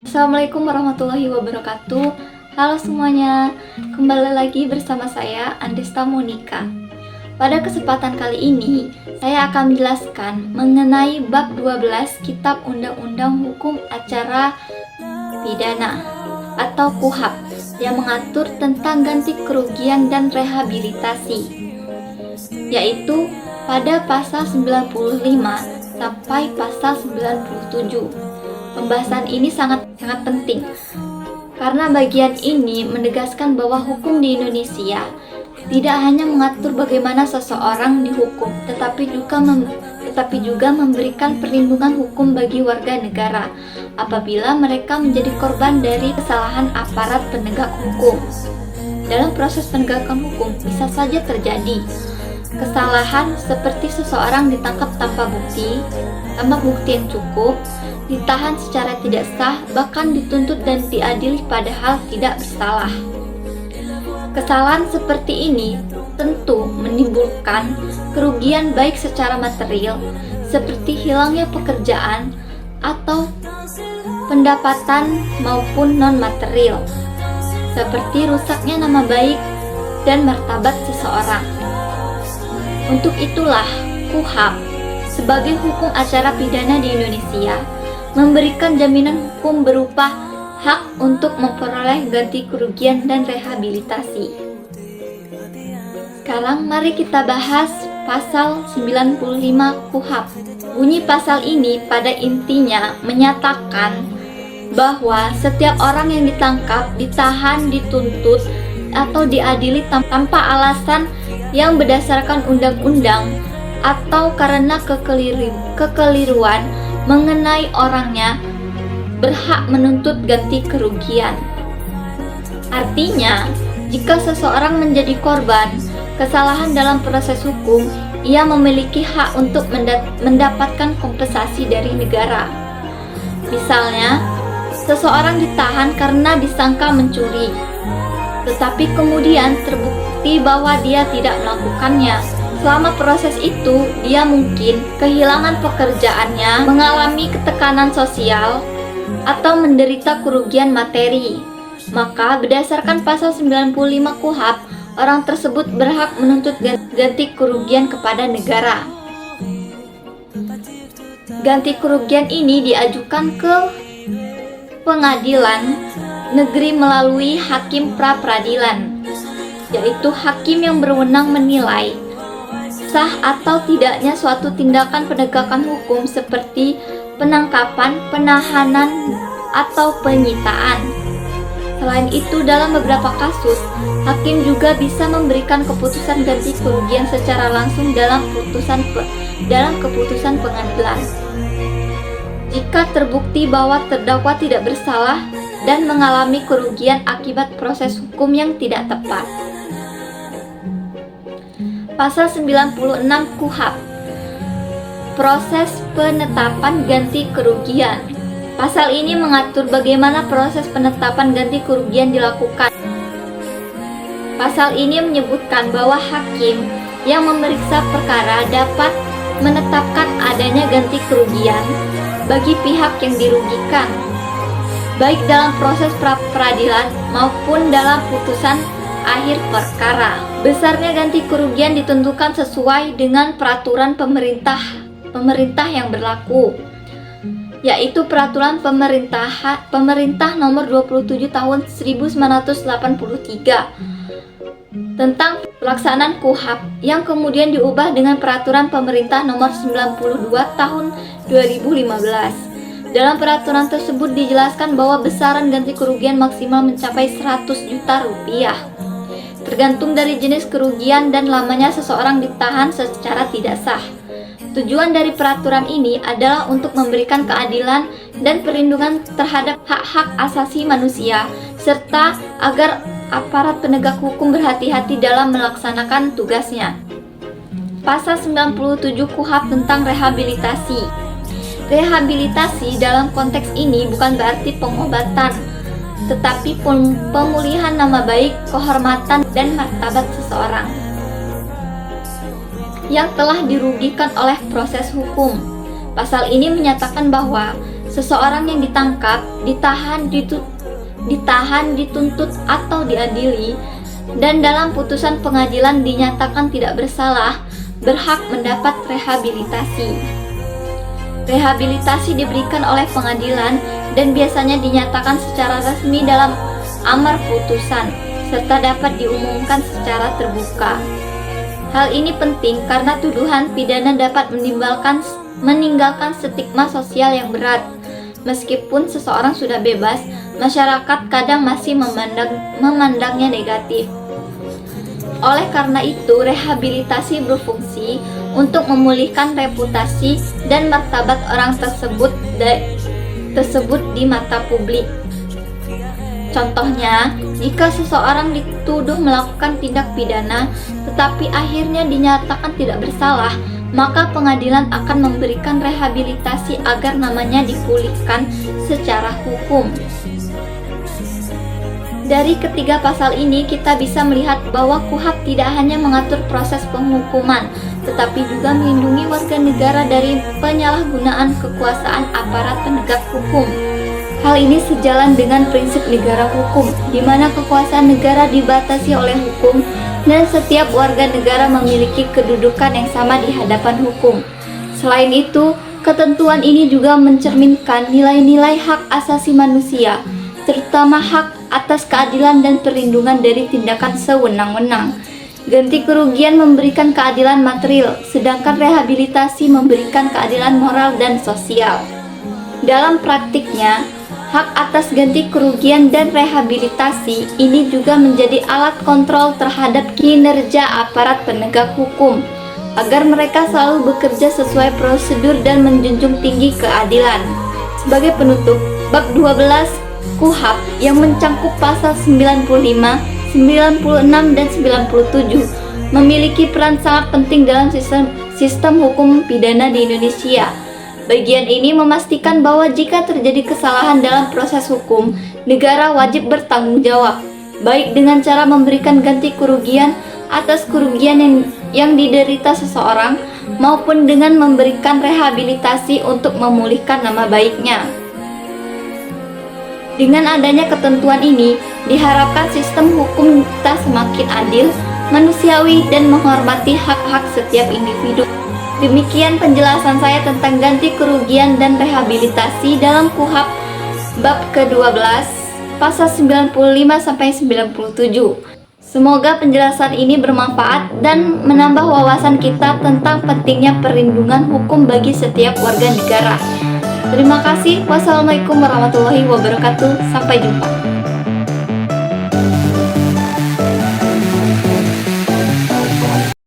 Assalamualaikum warahmatullahi wabarakatuh. Halo semuanya, kembali lagi bersama saya Andesta Monika. Pada kesempatan kali ini, saya akan menjelaskan mengenai bab 12 Kitab Undang-Undang Hukum Acara Pidana atau KUHP yang mengatur tentang ganti kerugian dan rehabilitasi, yaitu pada pasal 95 sampai pasal 97. Pembahasan ini sangat penting karena bagian ini menegaskan bahwa hukum di Indonesia tidak hanya mengatur bagaimana seseorang dihukum, tetapi juga memberikan perlindungan hukum bagi warga negara apabila mereka menjadi korban dari kesalahan aparat penegak hukum. Dalam proses penegakan hukum bisa saja terjadi kesalahan seperti seseorang ditangkap tanpa bukti yang cukup, ditahan secara tidak sah, bahkan dituntut dan diadili padahal tidak bersalah. Kesalahan seperti ini tentu menimbulkan kerugian baik secara material seperti hilangnya pekerjaan atau pendapatan maupun non-material seperti rusaknya nama baik dan martabat seseorang. Untuk itulah KUHP sebagai hukum acara pidana di Indonesia memberikan jaminan hukum berupa hak untuk memperoleh ganti kerugian dan rehabilitasi. Sekarang mari kita bahas pasal 95 KUHP. Bunyi pasal ini pada intinya menyatakan bahwa setiap orang yang ditangkap, ditahan, dituntut, atau diadili tanpa alasan yang berdasarkan undang-undang atau karena kekeliruan mengenai orangnya berhak menuntut ganti kerugian. Artinya, jika seseorang menjadi korban kesalahan dalam proses hukum, ia memiliki hak untuk mendapatkan kompensasi dari negara. Misalnya, seseorang ditahan karena disangka mencuri, tetapi kemudian terbukti bahwa dia tidak melakukannya. Selama proses itu, dia mungkin kehilangan pekerjaannya, mengalami ketekanan sosial, atau menderita kerugian materi. Maka berdasarkan pasal 95 KUHP, orang tersebut berhak menuntut ganti kerugian kepada negara. Ganti kerugian ini diajukan ke pengadilan negeri melalui hakim pra-peradilan, yaitu hakim yang berwenang menilai sah atau tidaknya suatu tindakan penegakan hukum seperti penangkapan, penahanan, atau penyitaan. Selain itu, dalam beberapa kasus, hakim juga bisa memberikan keputusan ganti kerugian secara langsung dalam keputusan pengadilan. Jika terbukti bahwa terdakwa tidak bersalah dan mengalami kerugian akibat proses hukum yang tidak tepat. Pasal 96 KUHP, proses penetapan ganti kerugian. Pasal ini mengatur bagaimana proses penetapan ganti kerugian dilakukan. Pasal ini menyebutkan bahwa hakim yang memeriksa perkara dapat menetapkan adanya ganti kerugian bagi pihak yang dirugikan, baik dalam proses pra-peradilan maupun dalam putusan akhir perkara. Besarnya ganti kerugian ditentukan sesuai dengan peraturan pemerintah yang berlaku, yaitu peraturan pemerintah nomor 27 tahun 1983 tentang pelaksanaan KUHP yang kemudian diubah dengan peraturan pemerintah nomor 92 tahun 2015. Dalam peraturan tersebut dijelaskan bahwa besaran ganti kerugian maksimal mencapai 100 juta rupiah. Tergantung dari jenis kerugian dan lamanya seseorang ditahan secara tidak sah. Tujuan dari peraturan ini adalah untuk memberikan keadilan dan perlindungan terhadap hak-hak asasi manusia, serta agar aparat penegak hukum berhati-hati dalam melaksanakan tugasnya. Pasal 97 KUHP tentang rehabilitasi. Rehabilitasi dalam konteks ini bukan berarti pengobatan, tetapi pemulihan nama baik, kehormatan, dan martabat seseorang yang telah dirugikan oleh proses hukum. Pasal ini menyatakan bahwa Seseorang yang ditangkap, ditahan, dituntut atau diadili, dan dalam putusan pengadilan dinyatakan tidak bersalah, berhak mendapat rehabilitasi. Rehabilitasi diberikan oleh pengadilan dan biasanya dinyatakan secara resmi dalam amar putusan, serta dapat diumumkan secara terbuka. Hal ini penting karena tuduhan pidana dapat meninggalkan stigma sosial yang berat. Meskipun seseorang sudah bebas, masyarakat kadang masih memandangnya negatif. Oleh karena itu, rehabilitasi berfungsi untuk memulihkan reputasi dan martabat orang tersebut di mata publik. Contohnya, jika seseorang dituduh melakukan tindak pidana tetapi akhirnya dinyatakan tidak bersalah, maka pengadilan akan memberikan rehabilitasi agar namanya dipulihkan secara hukum. Dari ketiga pasal ini kita bisa melihat bahwa KUHP tidak hanya mengatur proses penghukuman, tetapi juga melindungi warga negara dari penyalahgunaan kekuasaan aparat penegak hukum. Hal ini sejalan dengan prinsip negara hukum, di mana kekuasaan negara dibatasi oleh hukum dan setiap warga negara memiliki kedudukan yang sama di hadapan hukum. Selain itu, ketentuan ini juga mencerminkan nilai-nilai hak asasi manusia, terutama hak atas keadilan dan perlindungan dari tindakan sewenang-wenang. Ganti kerugian memberikan keadilan material, sedangkan rehabilitasi memberikan keadilan moral dan sosial. Dalam praktiknya, hak atas ganti kerugian dan rehabilitasi ini juga menjadi alat kontrol terhadap kinerja aparat penegak hukum, agar mereka selalu bekerja sesuai prosedur dan menjunjung tinggi keadilan. Sebagai penutup, bab 12 KUHP yang mencangkup pasal 95, 96, dan 97 memiliki peran sangat penting dalam sistem hukum pidana di Indonesia. Bagian ini memastikan bahwa jika terjadi kesalahan dalam proses hukum, negara wajib bertanggung jawab, baik dengan cara memberikan ganti kerugian atas kerugian yang diderita seseorang, maupun dengan memberikan rehabilitasi untuk memulihkan nama baiknya. Dengan adanya ketentuan ini, diharapkan sistem hukum kita semakin adil, manusiawi, dan menghormati hak-hak setiap individu. Demikian penjelasan saya tentang ganti kerugian dan rehabilitasi dalam KUHP bab ke-12, pasal 95-97. Semoga penjelasan ini bermanfaat dan menambah wawasan kita tentang pentingnya perlindungan hukum bagi setiap warga negara. Terima kasih. Wassalamualaikum warahmatullahi wabarakatuh. Sampai jumpa.